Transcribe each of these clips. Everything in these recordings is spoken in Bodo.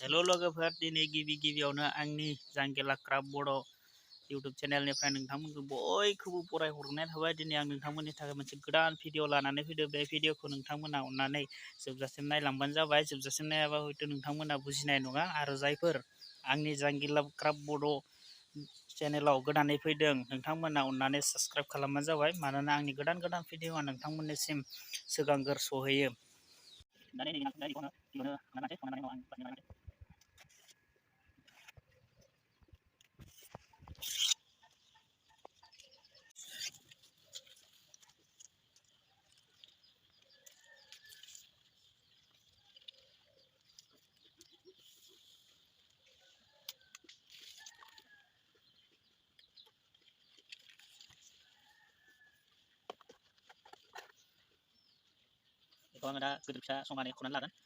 हेलो लोगोफोर दिनै गिबियावनो आंनि जांगिला क्राफ्ट बड' इउटुब चेनेलनिफ्राय नोंथांमोनखौ बयखौबो बरायहरनाय थाबाय। दिनै आं नोंथांमोननि थाखाय मोनसे गोदान भिडिअ लानानै फैदों। बे भिडिअखौ नोंथांमोना अननानै जोबजासिम नायलांबानो जाबाय। जोबजासिम नायाबा हयथ' नोंथांमोना बुजिनाय नङा। आरो जायफोर आंनि जांगिला क्राफ्ट बड' चेनेलाव गोदानै फैदों नोंथांमोना अननानै साबस्क्राइब खालामबानो जाबाय। मानोना आंनि गोदान भिडिअआ नोंथांमोननिसिम सिगांग्रो सहैयो। बेखौ आङो दा गिदिर फिसा समानै खनानै लागोन।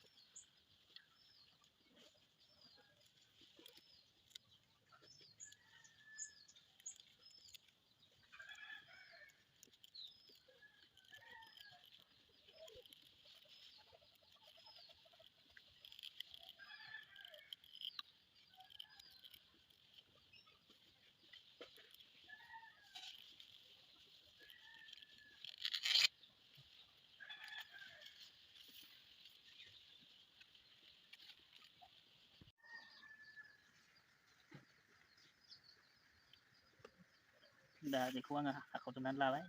दा बेखौ आङो हाखावजोबनानै लाबाय।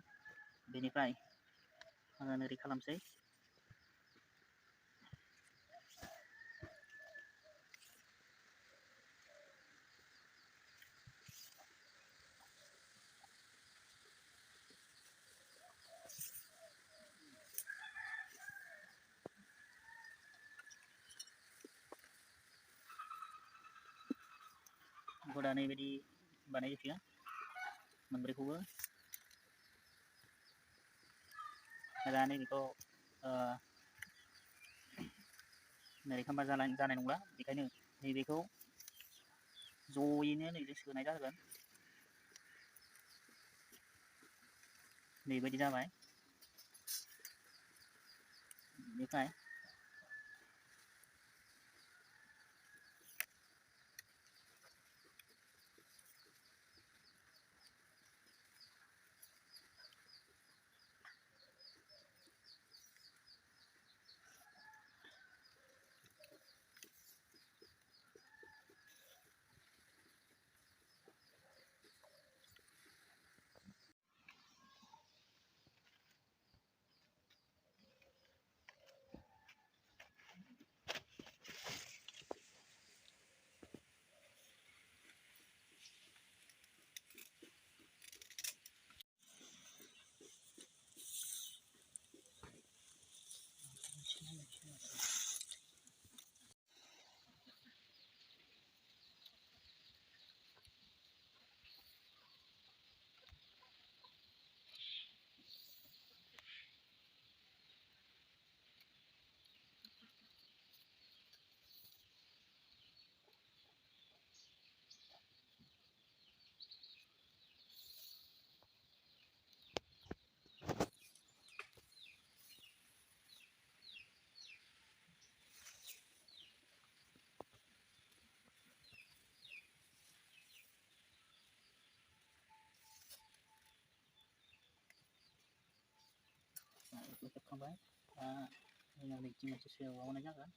बेनिफ्राय आङो ओरै खालामसै। बेखौ दा नैबायदि बानायजोबसिगोन मोनब्रैखौबो। दा नैबेखौ नैबे खालामबा जानाय नंला। बेखायनो नैबेखौ जयैनो नैबे सोनाय जागोन। नैबायदि जाबाय। बेनिफ्राय बेखौ सेबखांबाय। दा जोङो नैथि मोनसे सोबावनाय जागोन।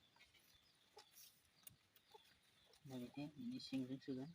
नैबेथिं बिनि सिंजों सोगोन।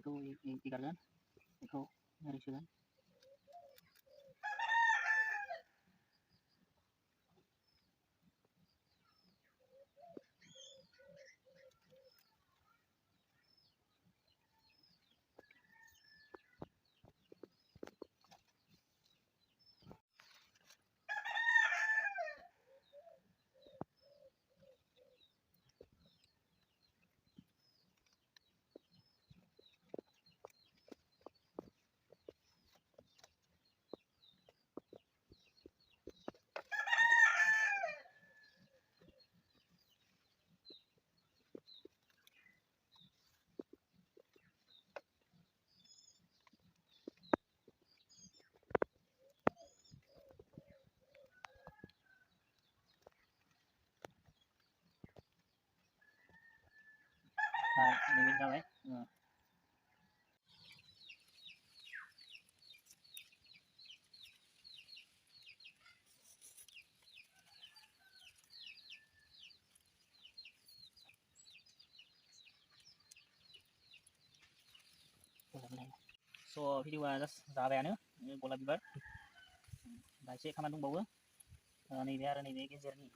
बेखौ एगारगोन बेखौ ओरै सोगोन naikin जाबाय so भिडिअआ जास्ट जाबायानो गलाप बिबार दा एसे खामानि दंबावो नैबे आरो नैबे गेजेरनि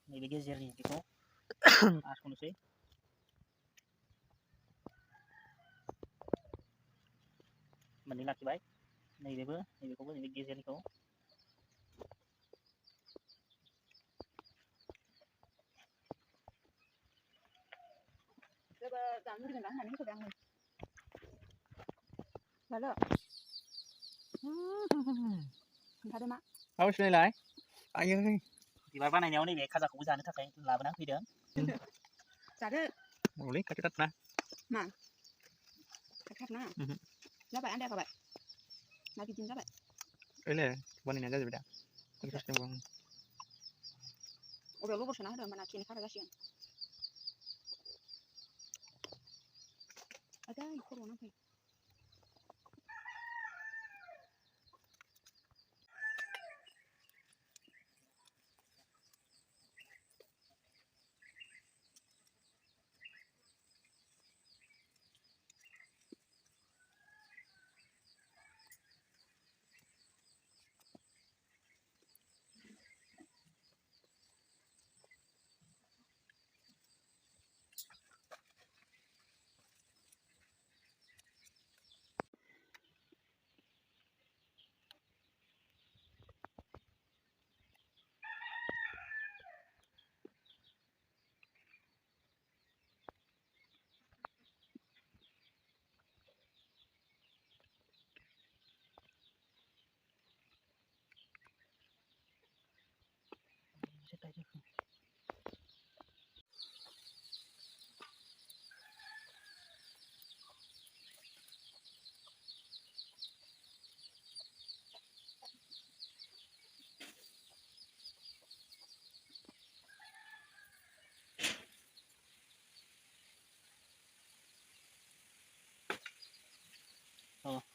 नैबे गेजेरनि बेखौ हास'नोसै मोननै लाखिबाय नैबेखौबो नैबे गेजेरनिखौ खोन्थादो मा माबा सिनायलाय आयै बिबार बानायनायाव नैबे खाजाखौबो जानो थाखाय लाबोना फैदों जादो औलै खाथिथारना मा खाथारना जाबाय आन्दायखाबाय ना बिदिनो जाबाय ओइले बानायनाया जाजोबबाय दा अबेयाव लबर सोना होदो होमबाना खेनि खारा जासिगोन आदै खर'आव नांफै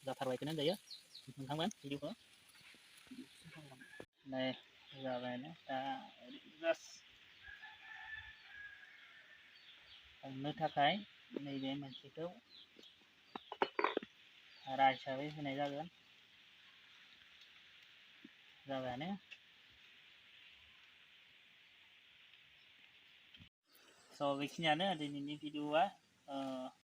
जाथारबायखौनो होनजायो नोंथांमोन भिडिअखौ नै जाबायानो दा जास्ट हमनो थाखाय नैबे मोनसेखौ हारा हिसाबै होनाय जागोन जाबायानो स' बेखिनियानो दिनैनि भिडिअआ